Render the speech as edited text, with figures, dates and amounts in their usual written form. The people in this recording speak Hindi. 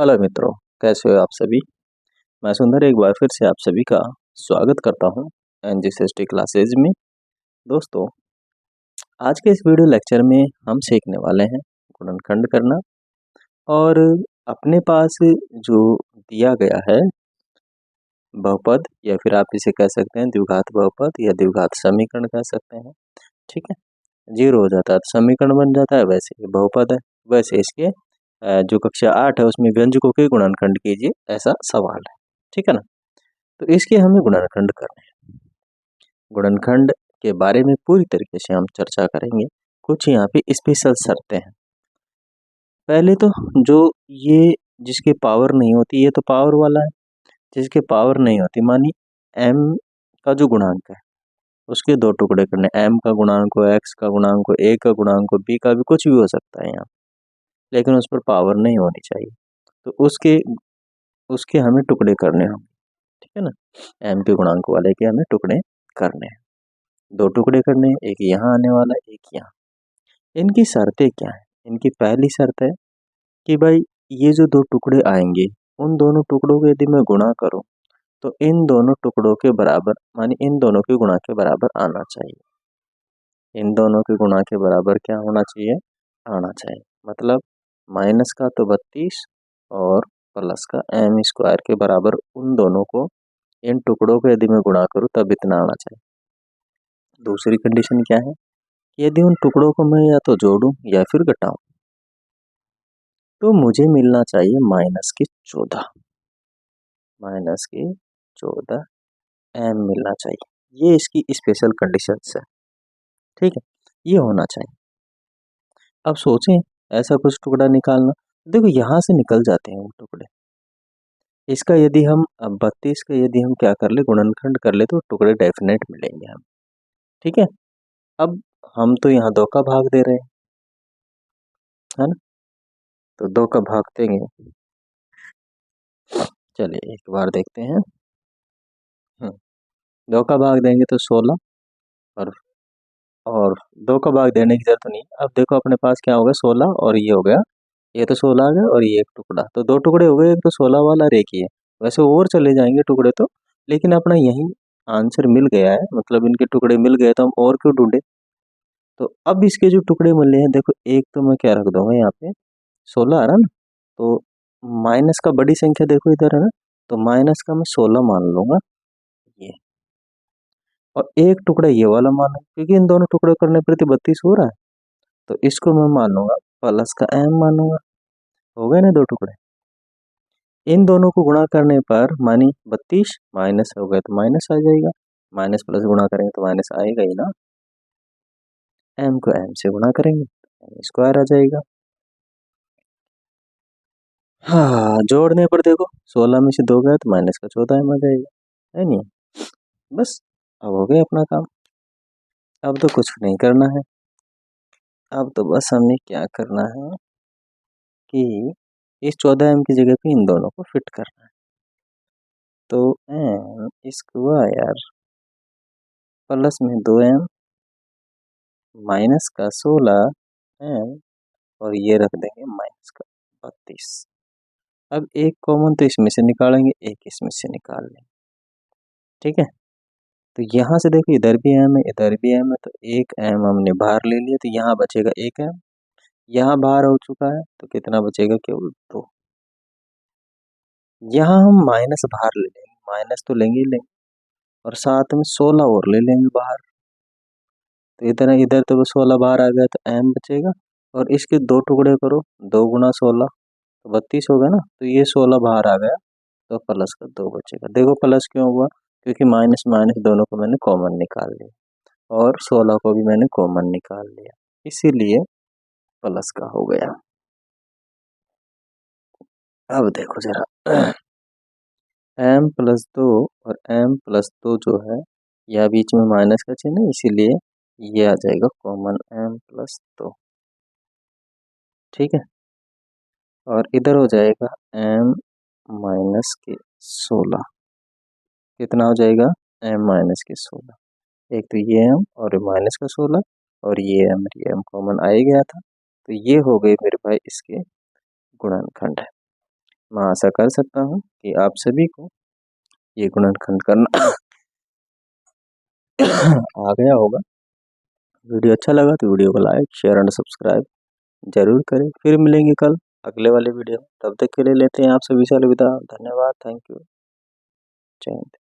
हेलो मित्रों, कैसे हो आप सभी। मैं सुंदर एक बार फिर से आप सभी का स्वागत करता हूं एनजीसीएसटी क्लासेज में। दोस्तों, आज के इस वीडियो लेक्चर में हम सीखने वाले हैं गुणनखंड करना। और अपने पास जो दिया गया है बहुपद, या फिर आप इसे कह सकते हैं द्विघात बहुपद या द्विघात समीकरण कह सकते हैं। ठीक है, जीरो हो जाता है तो समीकरण बन जाता है, वैसे ये बहुपद है। वैसे इसके जो कक्षा 8 है उसमें व्यंजकों के गुणनखंड कीजिए, ऐसा सवाल है। ठीक है ना। तो इसके हमें गुणनखंड करने हैं। गुणनखंड के बारे में पूरी तरीके से हम चर्चा करेंगे। कुछ यहाँ पे स्पेशल शर्तें हैं। पहले तो जो ये जिसके पावर नहीं होती, ये तो पावर वाला है। जिसके पावर नहीं होती, मानी m का जो गुणांक है उसके दो टुकड़े करने। m का गुणांक हो, x का गुणांक हो, a का गुणांक हो, b का भी, कुछ भी हो सकता है यहाँ, लेकिन उस पर पावर नहीं होनी चाहिए। तो उसके उसके हमें टुकड़े करने होंगे। ठीक है ना। m के गुणांक वाले के हमें टुकड़े करने हैं। दो टुकड़े करने हैं, एक यहाँ आने वाला, एक यहाँ। इनकी शर्तें क्या है? इनकी पहली शर्त है कि भाई ये जो दो टुकड़े आएंगे, उन दोनों टुकड़ों को यदि मैं गुणा करूं तो इन दोनों टुकड़ों के बराबर, माने इन दोनों के गुणा के बराबर आना चाहिए। इन दोनों के गुणा के बराबर क्या होना चाहिए? आना चाहिए। मतलब माइनस का तो 32 और प्लस का m स्क्वायर के बराबर उन दोनों को, इन टुकड़ों को यदि मैं गुणा करूं तब इतना आना चाहिए। दूसरी कंडीशन क्या है? यदि उन टुकड़ों को मैं या तो जोड़ूं या फिर घटाऊं तो मुझे मिलना चाहिए -14। -14 m मिलना चाहिए। ये इसकी स्पेशल कंडीशंस है। ठीक है, ये होना चाहिए। अब सोचें ऐसा कुछ टुकड़ा निकालना, देखो यहाँ से निकल जाते हैं वो टुकड़े। इसका यदि हम अब 32 का यदि हम क्या कर ले, गुणनखंड कर ले, तो टुकड़े डेफिनेट मिलेंगे हम। ठीक है। अब हम तो यहाँ 2 का भाग दे रहे हैं, है ना। तो 2 का भाग देंगे, चलिए एक बार देखते हैं। 2 का भाग देंगे तो 16, और और 2 का भाग देने की जरूरत नहीं। अब देखो अपने पास क्या हो गया, 16 और ये हो गया, ये तो 16 आ गया और ये एक टुकड़ा, तो 2 टुकड़े हो गए। एक तो 16 वाला और एक ही है। वैसे और चले जाएंगे टुकड़े तो, लेकिन अपना यही आंसर मिल गया है, मतलब इनके टुकड़े मिल गए तो हम और क्यों ढूंढे। तो अब इसके जो टुकड़े मिले हैं, देखो एक तो मैं क्या रख दूंगा यहाँ पे, 16 आ रहा ना, तो माइनस का बड़ी संख्या देखो इधर है ना, तो माइनस का मैं 16 मान लूंगा ये, और एक टुकड़ा ये वाला मान लूंगा, क्योंकि इन दोनों टुकड़े करने पर 32 हो रहा है, तो इसको मैं मान लूंगा प्लस का m मानूंगा। हो गए ना दो टुकड़े। इन दोनों को गुणा करने पर मानी 32 माइनस हो गए तो माइनस आ जाएगा, माइनस प्लस गुणा करेंगे तो माइनस आएगा ही ना। m को m से गुणा करेंगे तो m स्क्वायर आ जाएगा। हाँ, जोड़ने पर देखो 16 में से 2 गया तो माइनस का 14 में आ जाएगा, है नहीं। बस, अब हो गया अपना काम। अब तो कुछ नहीं करना है। अब तो बस हमें क्या करना है कि इस 14m की जगह पे इन दोनों को फिट करना है। तो m स्क्वायर प्लस में 2m माइनस का 16m, और ये रख देंगे माइनस का 32। अब एक कॉमन तो इसमें से निकालेंगे, एक इसमें से निकाल लेंगे। ठीक है, तो यहाँ से देखो इधर भी m है, इधर भी m है, तो एक m हमने बाहर ले लिया, तो यहाँ बचेगा एक m। यहाँ बाहर हो चुका है तो कितना बचेगा, केवल 2। यहाँ हम माइनस बाहर ले लेंगे, माइनस तो लेंगे ही लेंगे, और साथ में 16 और ले लेंगे बाहर। तो इधर इधर तो 16 बाहर आ गया तो m बचेगा, और इसके दो टुकड़े करो, 2 गुना 16 तो 32 होगा ना, तो ये 16 बाहर आ गया तो प्लस का 2 बचेगा। देखो प्लस क्यों हुआ, क्योंकि माइनस माइनस दोनों को मैंने कॉमन निकाल लिया, और 16 को भी मैंने कॉमन निकाल लिया, इसीलिए प्लस का हो गया। अब देखो जरा m+2 और m+2 जो है, यह बीच में माइनस का चिन्ह है, इसीलिए ये आ जाएगा कॉमन m+2। ठीक है, और इधर हो जाएगा m-16। कितना हो जाएगा, m-16। एक तो ये m और माइनस का 16, और ये m कॉमन आ ही गया था, तो ये हो गए मेरे भाई इसके गुणनखंड है। मैं आशा कर सकता हूँ कि आप सभी को ये गुणनखंड करना आ गया होगा। वीडियो अच्छा लगा तो वीडियो को लाइक शेयर एंड सब्सक्राइब जरूर करें। फिर मिलेंगे कल अगले वाले वीडियो, तब तक के लिए लेते हैं आप सभी से अलविदा। धन्यवाद, थैंक यू, जय हिंद।